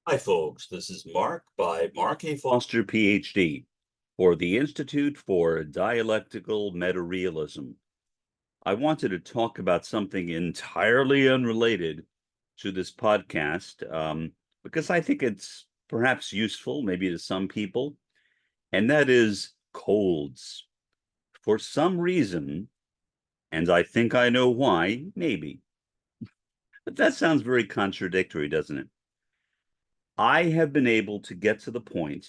Hi, folks. This is Mark by Mark A. Foster, Ph.D., for the Institute for Dialectical Meta-Realism. I wanted to talk about something entirely unrelated to this podcast because I think it's perhaps useful, maybe to some people, and that is colds. For some reason, and I think I know why, maybe, but that sounds very contradictory, doesn't it? I have been able to get to the point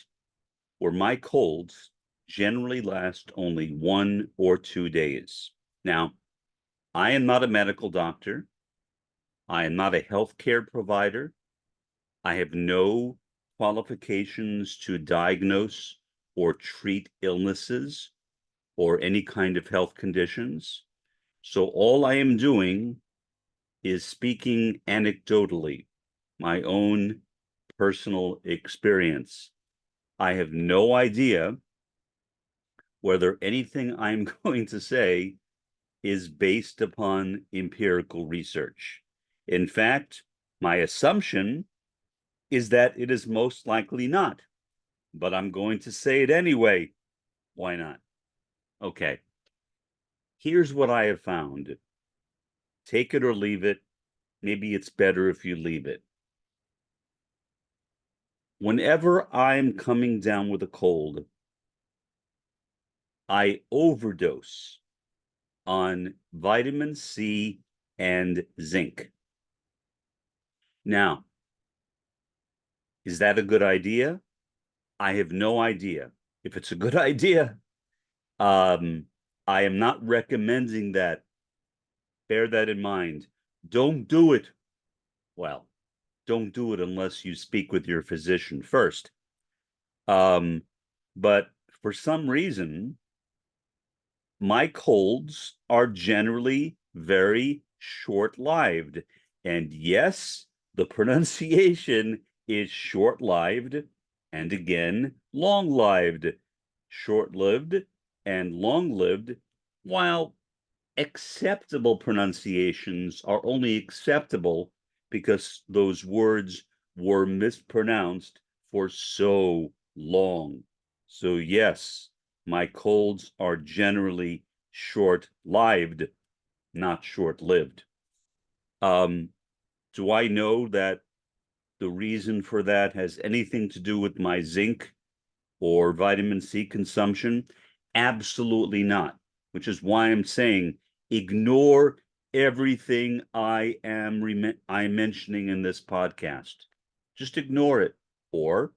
where my colds generally last only 1 or 2 days. Now, I am not a medical doctor. I am not a healthcare provider. I have no qualifications to diagnose or treat illnesses or any kind of health conditions. So all I am doing is speaking anecdotally, my own personal experience. I have no idea whether anything I'm going to say is based upon empirical research. In fact, my assumption is that it is most likely not, but I'm going to say it anyway. Why not? Okay. Here's what I have found. Take it or leave it. Maybe it's better if you leave it. Whenever I'm coming down with a cold, I overdose on vitamin C and zinc. Now, is that a good idea? I have no idea. If it's a good idea, I am not recommending that. Bear that in mind. Don't do it. Well, don't do it unless you speak with your physician first. But for some reason, my colds are generally very short-lived. And yes, the pronunciation is short-lived and again, long-lived. Short-lived and long-lived, while acceptable pronunciations are only acceptable because those words were mispronounced for so long. So yes, my colds are generally short-lived, not short-lived. Do I know that the reason for that has anything to do with my zinc or vitamin C consumption? Absolutely not, which is why I'm saying ignore everything I'm mentioning in this podcast. Just ignore it or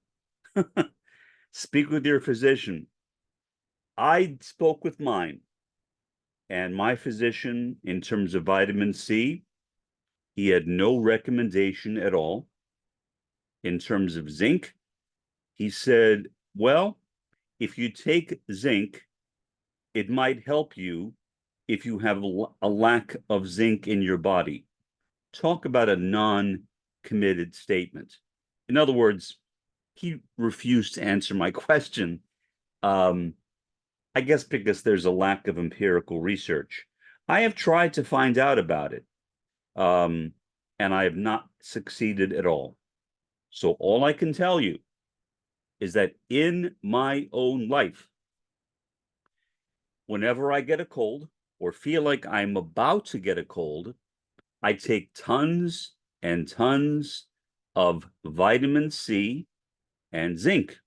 speak with your physician. I spoke with mine, and my physician, in terms of vitamin C, he had no recommendation at all. In terms of zinc, he said, well, if you take zinc, it might help you if you have a lack of zinc in your body. Talk about a non-committed statement. In other words, he refused to answer my question. I guess because there's a lack of empirical research. I have tried to find out about it, um, and I have not succeeded at all. So all I can tell you is that in my own life, whenever I get a cold or feel like I'm about to get a cold, I take tons and tons of vitamin C and zinc.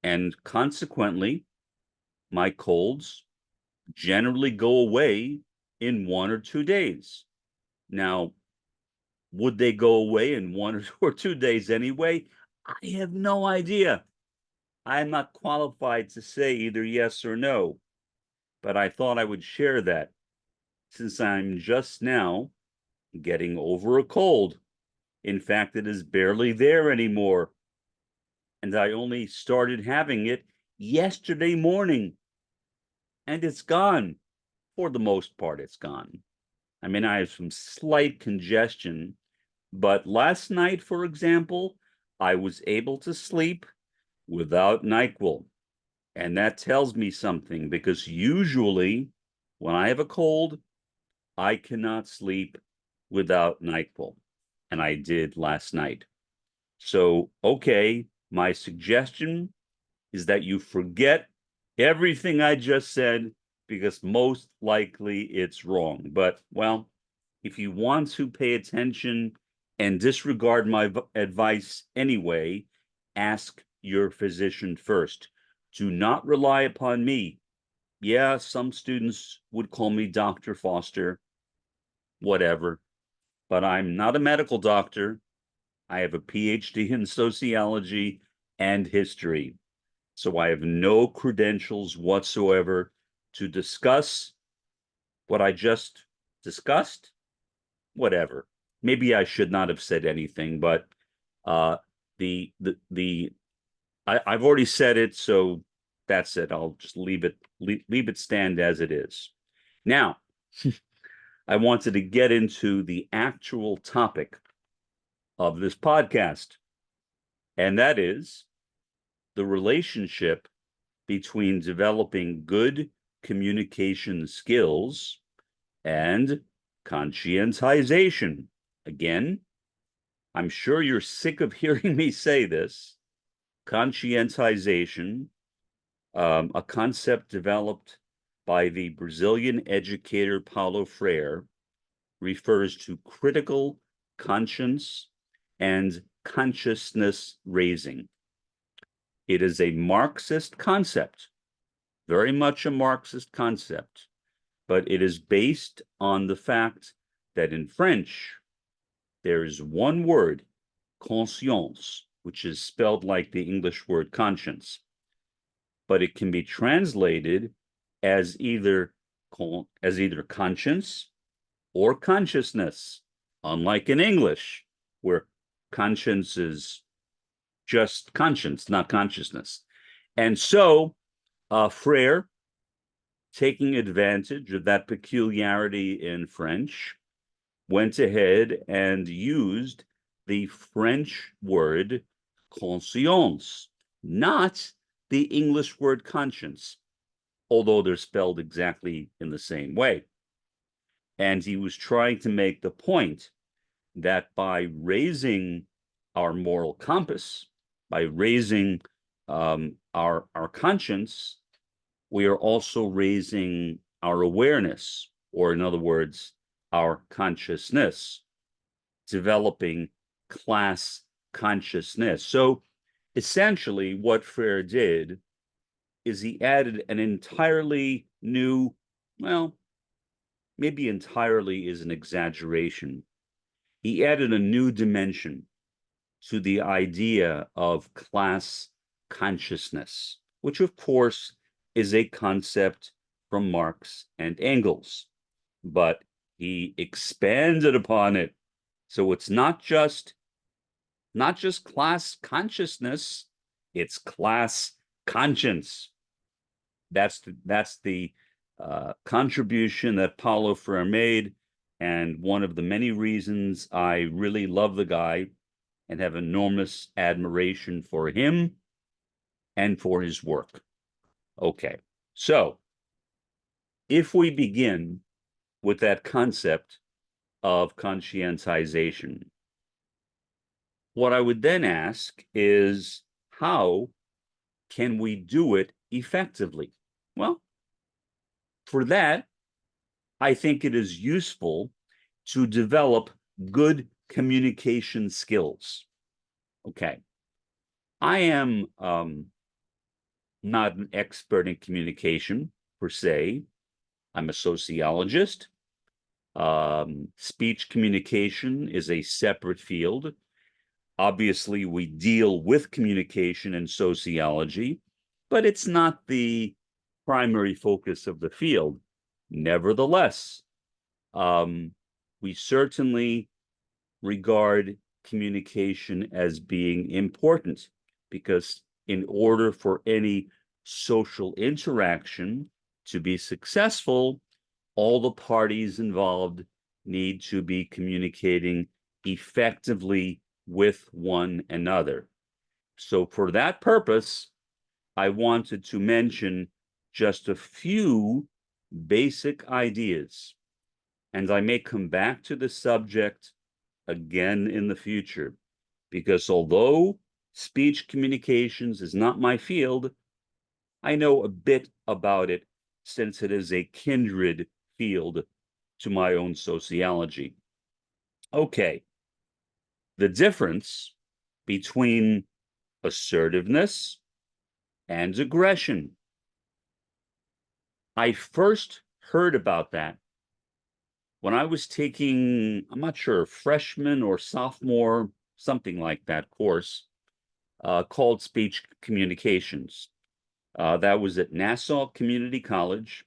And consequently, my colds generally go away in 1 or 2 days. Now, would they go away in 1 or 2 days anyway? I have no idea. I'm not qualified to say either yes or no, but I thought I would share that since I'm just now getting over a cold. In fact, it is barely there anymore. And I only started having it yesterday morning. And it's gone. For the most part, it's gone. I mean, I have some slight congestion, but last night, for example, I was able to sleep without NyQuil. And that tells me something because usually when I have a cold, I cannot sleep without NyQuil. And I did last night. So, okay, my suggestion is that you forget everything I just said, because most likely it's wrong. But, well, if you want to pay attention and disregard my advice anyway, ask your physician first. Do not rely upon me. Yeah, some students would call me Dr. Foster, whatever, but I'm not a medical doctor. I have a Ph.D. in sociology and history. So I have no credentials whatsoever to discuss what I just discussed. Whatever. Maybe I should not have said anything, but uh, I've already said it, so that's it. I'll just leave it stand as it is. Now, I wanted to get into the actual topic of this podcast, and that is the relationship between developing good communication skills and conscientization. Again, I'm sure you're sick of hearing me say this. Conscientization, a concept developed by the Brazilian educator Paulo Freire, refers to critical conscience and consciousness raising. It is a Marxist concept, very much a Marxist concept, but it is based on the fact that in French, there is one word, conscience, which is spelled like the English word conscience, but it can be translated as either conscience or consciousness, unlike in English, where conscience is just conscience, not consciousness. And so Freire, taking advantage of that peculiarity in French, went ahead and used the French word conscience, not the English word conscience, although they're spelled exactly in the same way. And he was trying to make the point that by raising our moral compass, by raising our conscience, we are also raising our awareness, or in other words, our consciousness, developing class consciousness. So essentially, what Freire did is he added an entirely new, well, maybe entirely is an exaggeration. He added a new dimension to the idea of class consciousness, which of course is a concept from Marx and Engels, but he expanded upon it. So it's not just class consciousness, it's class conscience. That's the contribution that Paulo Freire made, and one of the many reasons I really love the guy and have enormous admiration for him and for his work. Okay, so if we begin with that concept of conscientization, what I would then ask is, how can we do it effectively? Well, for that, I think it is useful to develop good communication skills. Okay. I am not an expert in communication per se. I'm a sociologist. Speech communication is a separate field. Obviously, we deal with communication in sociology, but it's not the primary focus of the field. Nevertheless, we certainly regard communication as being important, because in order for any social interaction to be successful, all the parties involved need to be communicating effectively with one another. So for that purpose, I wanted to mention just a few basic ideas, and I may come back to the subject again in the future. because although speech communications is not my field, I know a bit about it since it is a kindred field to my own sociology. Okay, the difference between assertiveness and aggression. I first heard about that when I was taking, I'm not sure, freshman or sophomore, something like that course called speech communications. That was at Nassau Community College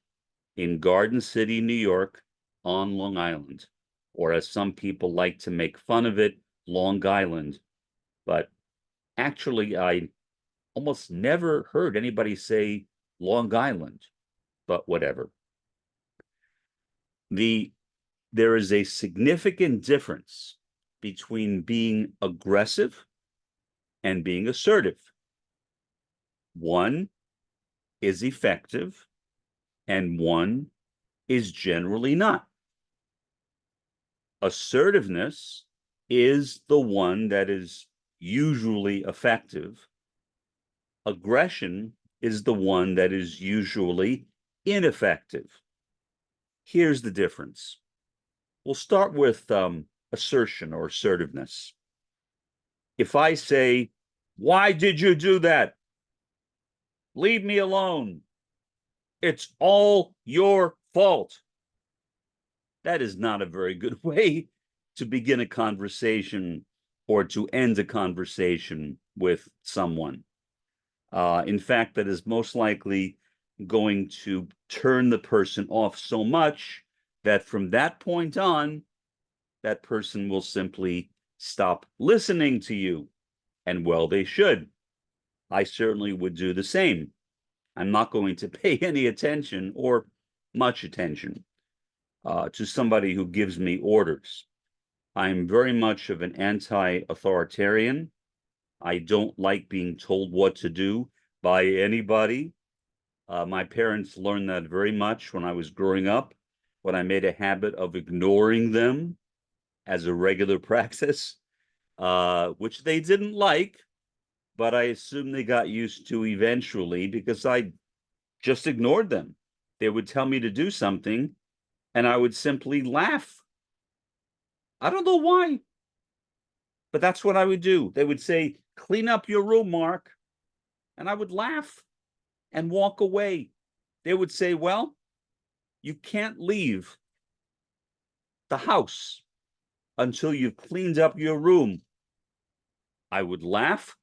in Garden City, New York, on Long Island, or as some people like to make fun of it, Long Island. But actually, I almost never heard anybody say Long Island, but whatever. There is a significant difference between being aggressive and being assertive. One is effective and one is generally not. Assertiveness is the one that is usually effective. Aggression is the one that is usually ineffective. Here's the difference. We'll start with assertion or assertiveness. If I say, "Why did you do that? Leave me alone. It's all your fault." That is not a very good way to begin a conversation or to end a conversation with someone. In fact, that is most likely going to turn the person off so much that from that point on, that person will simply stop listening to you. And well, they should. I certainly would do the same. I'm not going to pay any attention or much attention to somebody who gives me orders. I'm very much of an anti-authoritarian. I don't like being told what to do by anybody. My parents learned that very much when I was growing up, when I made a habit of ignoring them as a regular praxis, which they didn't like, but I assume they got used to eventually because I just ignored them. They would tell me to do something, and I would simply laugh. I don't know why, but that's what I would do. They would say, "Clean up your room, Mark," and I would laugh and walk away. They would say, "Well, you can't leave the house until you've cleaned up your room." I would laugh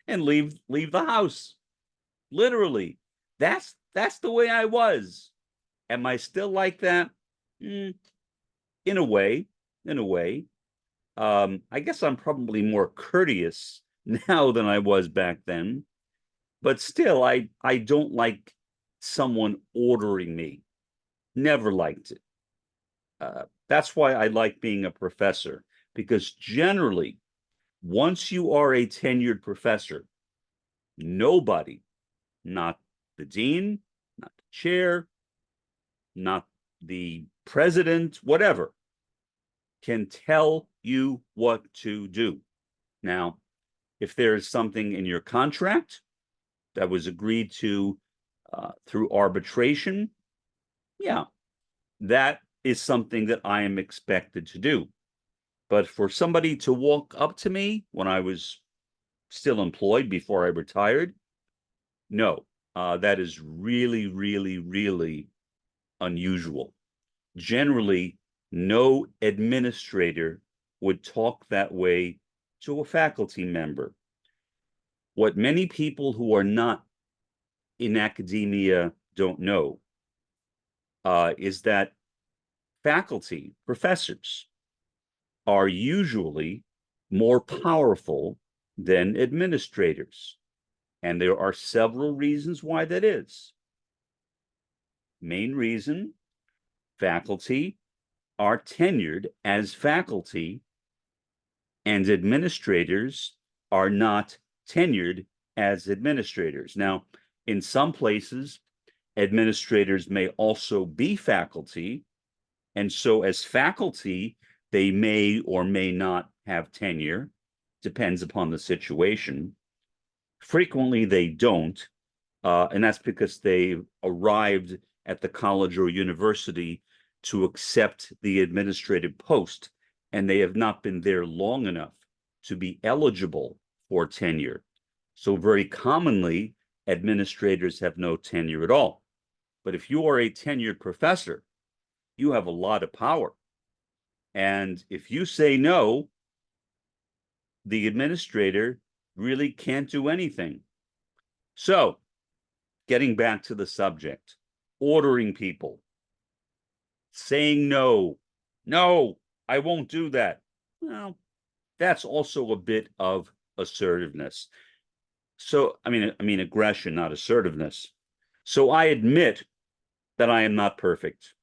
and leave the house. Literally. That's the way I was. Am I still like that? In a way, in a way. I guess I'm probably more courteous now than I was back then, but still, I don't like someone ordering me. Never liked it. That's why I like being a professor, because generally, once you are a tenured professor, nobody, not the dean, not the chair, not the president, whatever, can tell you what to do. Now, if there is something in your contract that was agreed to through arbitration, yeah, that is something that I am expected to do. But for somebody to walk up to me when I was still employed before I retired, no, that is really, really, really unusual. Generally, no administrator would talk that way to a faculty member. What many people who are not in academia don't know is that faculty, professors, are usually more powerful than administrators. And there are several reasons why that is. Main reason, faculty are tenured as faculty, and administrators are not tenured as administrators. Now, in some places, administrators may also be faculty, and so as faculty, they may or may not have tenure. depends upon the situation. Frequently, they don't, and that's because they arrived at the college or university to accept the administrative post, and they have not been there long enough to be eligible for tenure. So very commonly, administrators have no tenure at all. But if you are a tenured professor, you have a lot of power. And if you say no, the administrator really can't do anything. So, getting back to the subject, ordering people, saying no, no, I won't do that. Well, that's also a bit of assertiveness. So, I mean aggression, not assertiveness. So I admit that I am not perfect.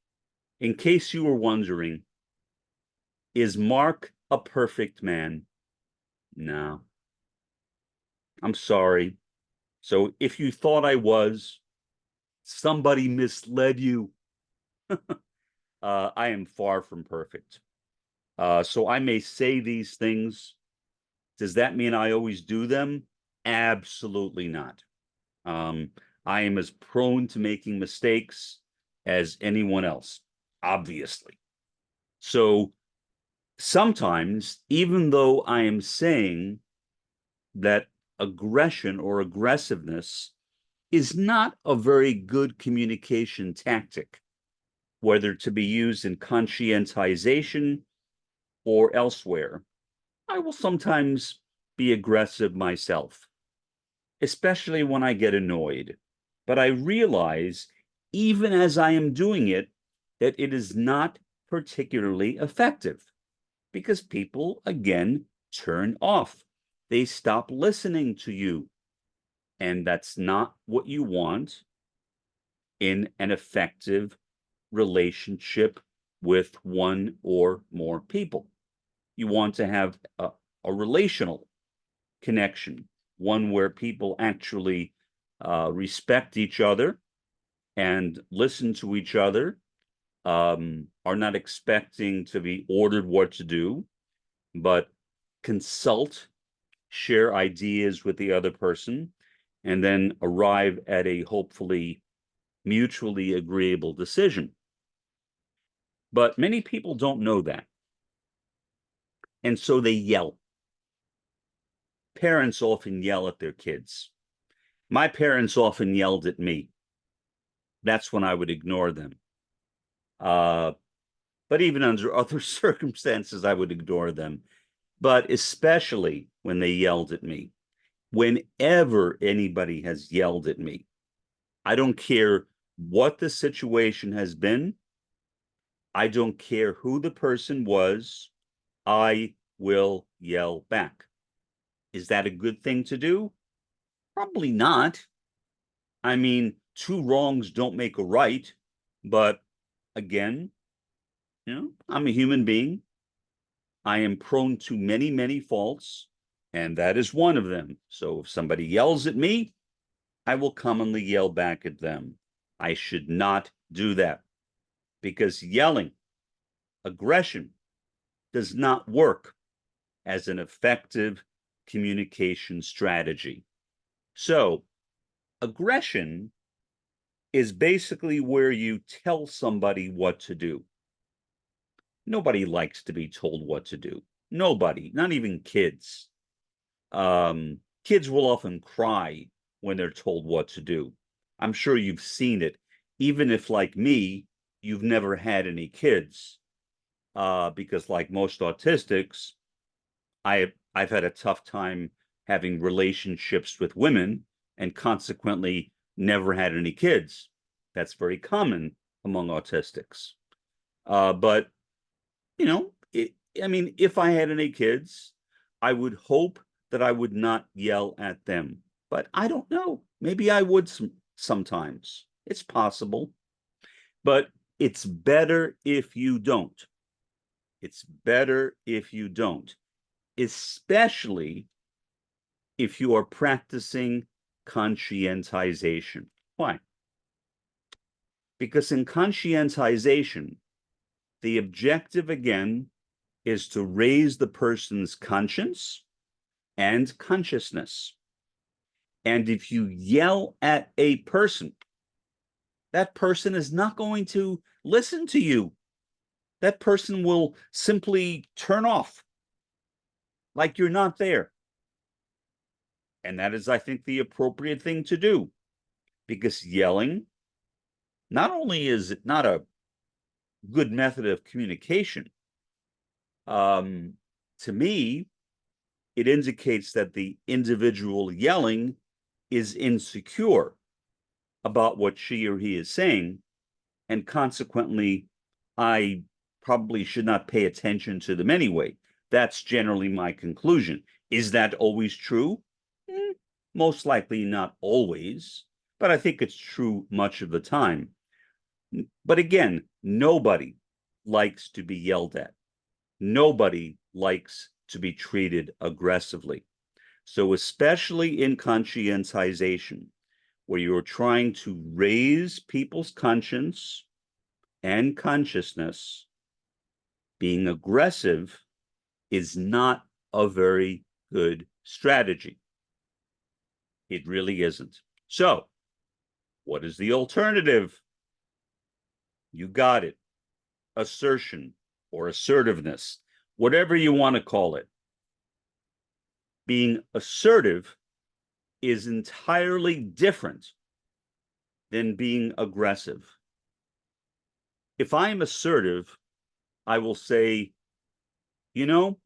In case you were wondering, is Mark a perfect man? No. I'm sorry. So if you thought I was, somebody misled you. I am far from perfect. So I may say these things. Does that mean I always do them? Absolutely not. I am as prone to making mistakes as anyone else, obviously. So sometimes, even though I am saying that aggression or aggressiveness is not a very good communication tactic, whether to be used in conscientization or elsewhere, I will sometimes be aggressive myself, especially when I get annoyed. But I realize, even as I am doing it, that it is not particularly effective because people, again, turn off. They stop listening to you. And that's not what you want in an effective relationship with one or more people. You want to have a relational connection, one where people actually respect each other and listen to each other, are not expecting to be ordered what to do, but consult, share ideas with the other person, and then arrive at a hopefully mutually agreeable decision. But many people don't know that. And so they yell. Parents often yell at their kids. My parents often yelled at me. That's when I would ignore them. But even under other circumstances, I would ignore them. But especially when they yelled at me. Whenever anybody has yelled at me, I don't care what the situation has been. I don't care who the person was. I will yell back. Is that a good thing to do? Probably not. I mean, two wrongs don't make a right. But again, I'm a human being. I am prone to many, many faults, and that is one of them. So if somebody yells at me, I will commonly yell back at them. I should not do that because yelling, aggression, does not work as an effective communication strategy. So aggression is basically where you tell somebody what to do. Nobody likes to be told what to do. Nobody, not even kids. Kids will often cry when they're told what to do. I'm sure you've seen it, even if, like me, you've never had any kids. Because like most autistics, I've had a tough time having relationships with women and consequently never had any kids. That's very common among autistics. But if I had any kids, I would hope that I would not yell at them. But I don't know. Maybe I would sometimes. It's possible. But it's better if you don't. It's better if you don't, especially if you are practicing conscientization. Why? Because in conscientization, the objective, again, is to raise the person's conscience and consciousness. And if you yell at a person, that person is not going to listen to you. That person will simply turn off like you're not there. And that is, I think, the appropriate thing to do, because yelling, not only is it not a good method of communication, to me, it indicates that the individual yelling is insecure about what she or he is saying, and consequently, I probably should not pay attention to them anyway. That's generally my conclusion. Is that always true? Most likely not always, but I think it's true much of the time. But again, nobody likes to be yelled at. Nobody likes to be treated aggressively. So especially in conscientization, where you're trying to raise people's conscience and consciousness, being aggressive is not a very good strategy. It really isn't. So, what is the alternative? You got it. Assertion or assertiveness, whatever you want to call it. Being assertive is entirely different than being aggressive. If I'm assertive, I will say, you know,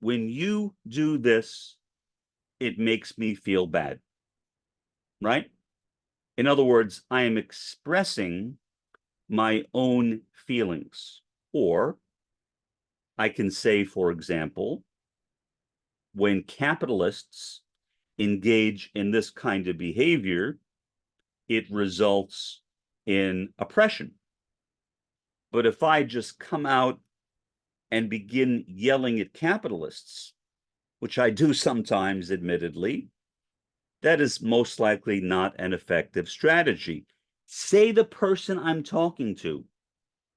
when you do this, it makes me feel bad, right? In other words, I am expressing my own feelings. Or I can say, for example, when capitalists engage in this kind of behavior, it results in oppression. But if I just come out and begin yelling at capitalists, which I do sometimes, admittedly, that is most likely not an effective strategy. Say the person I'm talking to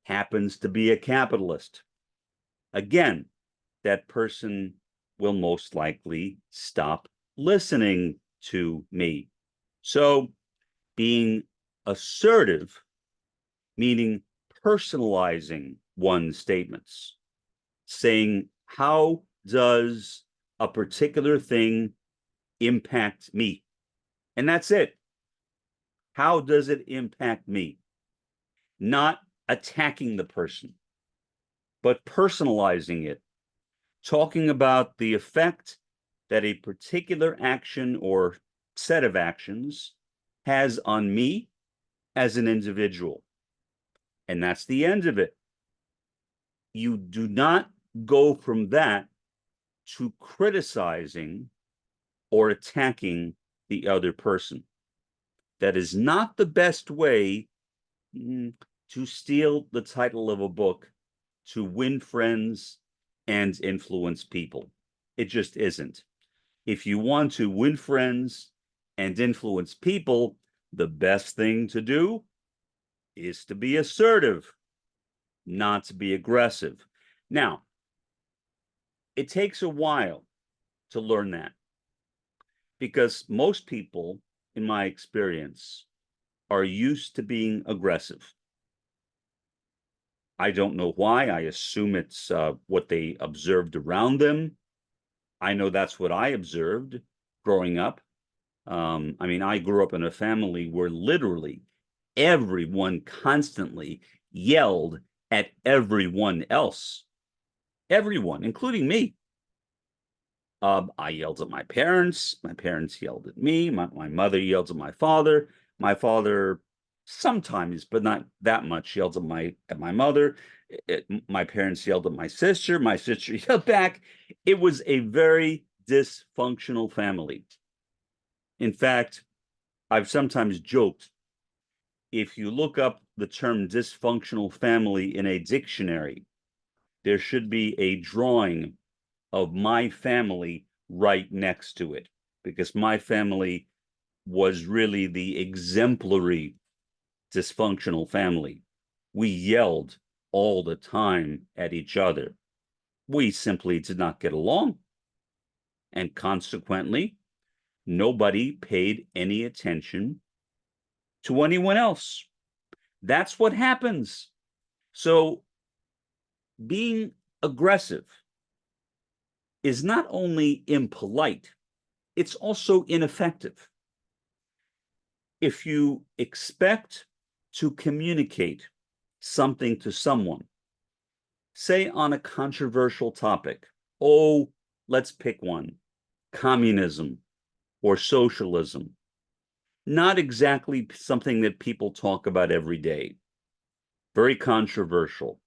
happens to be a capitalist. Again, that person will most likely stop listening to me. So being assertive, meaning personalizing one's statements, saying, how does a particular thing impact me? And that's it. How does it impact me? Not attacking the person, but personalizing it, talking about the effect that a particular action or set of actions has on me as an individual. And that's the end of it. You do not go from that to criticizing or attacking the other person. That is not the best way to steal the title of a book, to win friends and influence people. It just isn't. If you want to win friends and influence people, the best thing to do is to be assertive, not to be aggressive. Now, it takes a while to learn that, because most people, in my experience, are used to being aggressive. I don't know why. I assume it's what they observed around them. I know that's what I observed growing up. I mean, I grew up in a family where literally everyone constantly yelled at everyone else. Everyone, including me. I yelled at my parents. My parents yelled at me. My mother yelled at my father. My father sometimes, but not that much, yelled at my mother. My parents yelled at my sister. My sister yelled back. It was a very dysfunctional family. In fact, I've sometimes joked, if you look up the term dysfunctional family in a dictionary, there should be a drawing of my family right next to it, because my family was really the exemplary dysfunctional family. We yelled all the time at each other. We simply did not get along. And consequently, nobody paid any attention to anyone else. That's what happens. So being aggressive is not only impolite, it's also ineffective. If you expect to communicate something to someone, say on a controversial topic, oh, let's pick one, communism or socialism, not exactly something that people talk about every day, very controversial.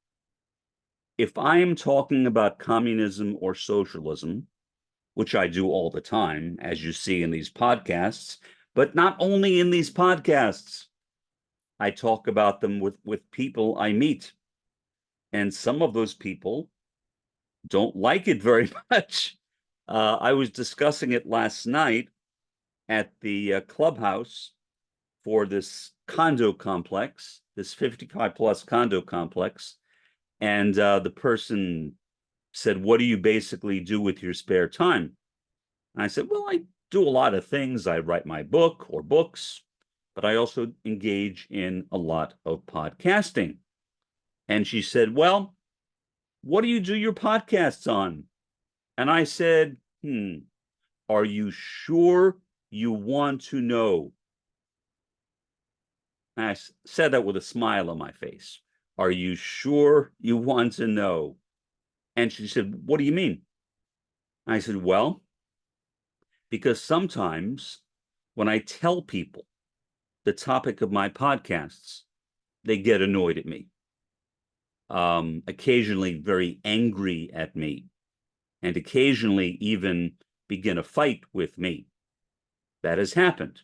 If I am talking about communism or socialism, which I do all the time, as you see in these podcasts, but not only in these podcasts, I talk about them with people I meet. And some of those people don't like it very much. I was discussing it last night at the clubhouse for this condo complex, this 55 plus condo complex. And the person said, what do you basically do with your spare time? And I said, well, I do a lot of things. I write my book or books, but I also engage in a lot of podcasting. And she said, well, what do you do your podcasts on? And I said, are you sure you want to know? And I said that with a smile on my face. Are you sure you want to know? And she said, what do you mean? I said, well, because sometimes when I tell people the topic of my podcasts, they get annoyed at me, occasionally very angry at me, and occasionally even begin a fight with me. That has happened.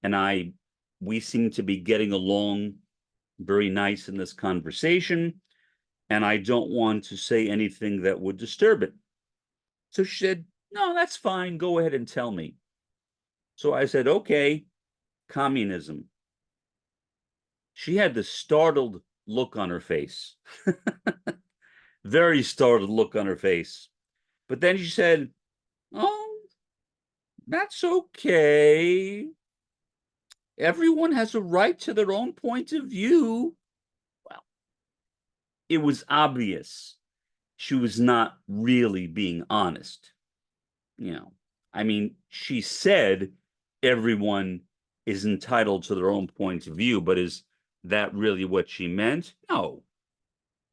And we seem to be getting along very nice in this conversation, and I don't want to say anything that would disturb it. So she said, no, that's fine. Go ahead and tell me. So I said, okay, communism. She had the startled look on her face, very startled look on her face. But then she said, oh, that's okay. Everyone has a right to their own point of view. Well, it was obvious she was not really being honest. I mean, she said everyone is entitled to their own point of view, but is that really what she meant? No.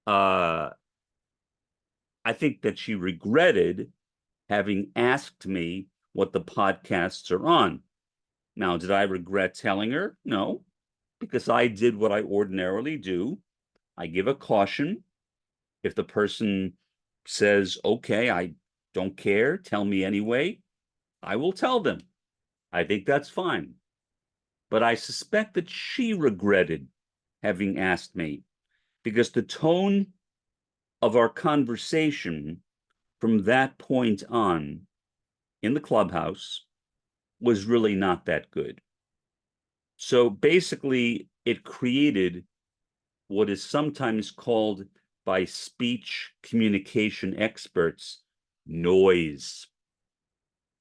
I think that she regretted having asked me what the podcasts are on. Now, did I regret telling her? No, because I did what I ordinarily do. I give a caution. If the person says, okay, I don't care, tell me anyway, I will tell them. I think that's fine. But I suspect that she regretted having asked me because the tone of our conversation from that point on in the clubhouse was really not that good. So basically, it created what is sometimes called by speech communication experts noise.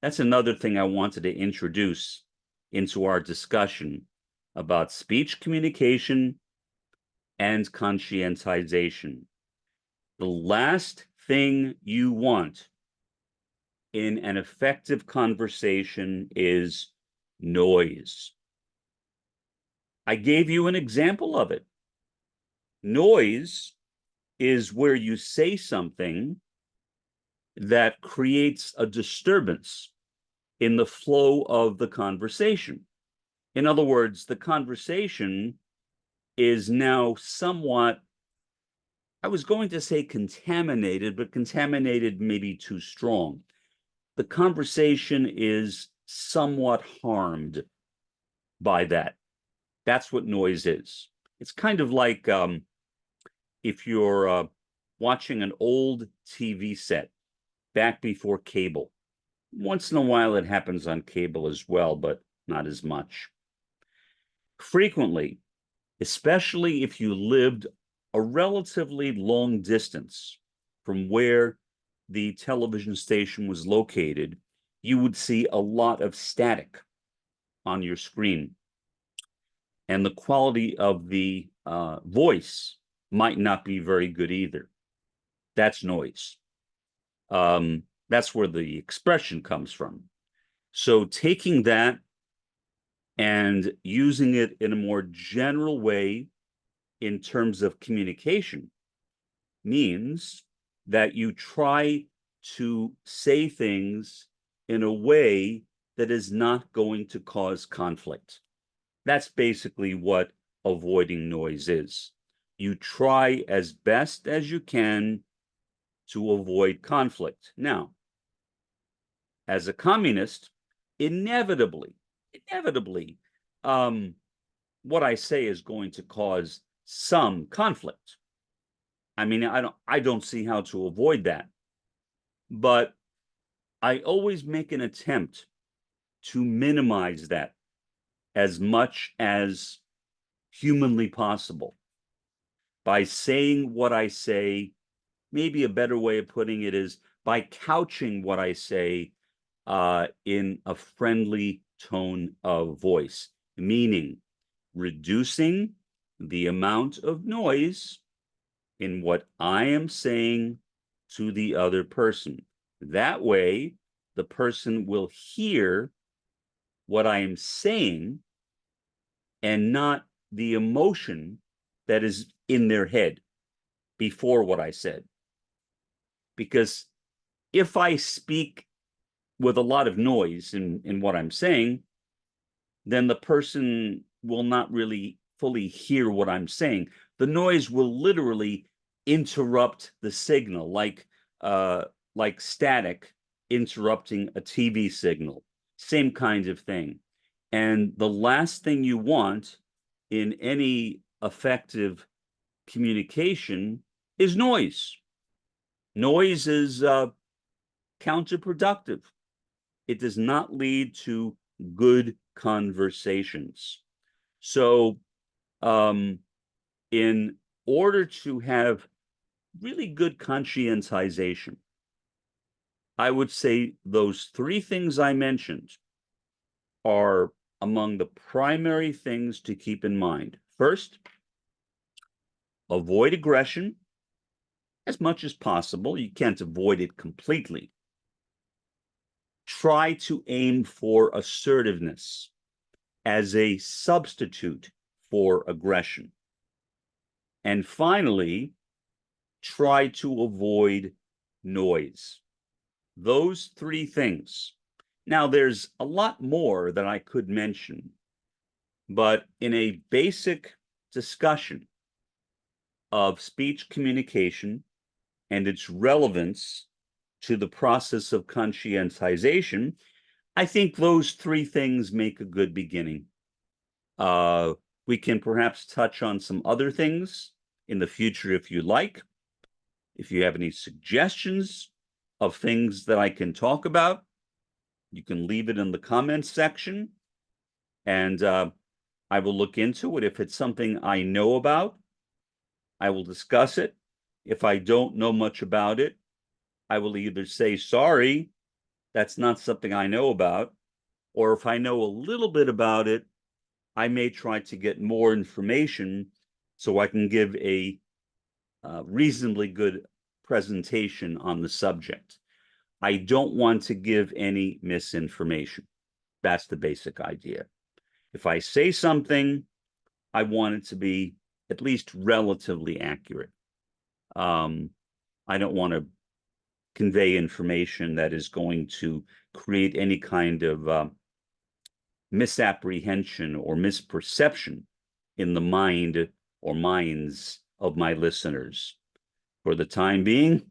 That's another thing I wanted to introduce into our discussion about speech communication and conscientization. The last thing you want in an effective conversation is noise. I gave you an example of it. Noise is where you say something that creates a disturbance in the flow of the conversation. In other words, the conversation is now somewhat, I was going to say contaminated, but contaminated may be too strong. The conversation is somewhat harmed by that. That's what noise is. It's kind of like if you're watching an old TV set back before cable. Once in a while it happens on cable as well, but not as much. Frequently, especially if you lived a relatively long distance from where the television station was located, you would see a lot of static on your screen. And the quality of the voice might not be very good either. That's noise. That's where the expression comes from. So taking that and using it in a more general way in terms of communication means that you try to say things in a way that is not going to cause conflict. That's basically what avoiding noise is. You try as best as you can to avoid conflict. Now, as a communist, inevitably, what I say is going to cause some conflict. I mean, I don't see how to avoid that. But I always make an attempt to minimize that as much as humanly possible by saying what I say. Maybe a better way of putting it is by couching what I say in a friendly tone of voice, meaning reducing the amount of noise in what I am saying to the other person. That way, the person will hear what I am saying and not the emotion that is in their head before what I said. Because if I speak with a lot of noise in what I'm saying, then the person will not really fully hear what I'm saying. The noise will literally interrupt the signal, like static interrupting a TV signal. Same kind of thing. And the last thing you want in any effective communication is noise. Noise is counterproductive. It does not lead to good conversations. So in order to have really good conscientization, I would say those three things I mentioned are among the primary things to keep in mind. First, avoid aggression as much as possible. You can't avoid it completely. Try to aim for assertiveness as a substitute for aggression. And finally, try to avoid noise. Those three things. Now, there's a lot more that I could mention, but in a basic discussion of speech communication and its relevance to the process of conscientization, I think those three things make a good beginning. We can perhaps touch on some other things in the future if you like. If you have any suggestions of things that I can talk about, you can leave it in the comments section, and I will look into it. If it's something I know about, I will discuss it. If I don't know much about it, I will either say, sorry, that's not something I know about, or if I know a little bit about it, I may try to get more information so I can give a reasonably good presentation on the subject. I don't want to give any misinformation. That's the basic idea. If I say something, I want it to be at least relatively accurate. I don't want to convey information that is going to create any kind of misapprehension or misperception in the mind or minds of my listeners. For the time being,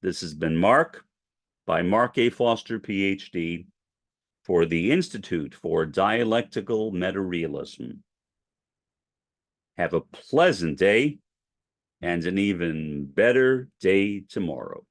this has been Mark by Mark A. Foster, Ph.D., for the Institute for Dialectical Metarealism. Have a pleasant day and an even better day tomorrow.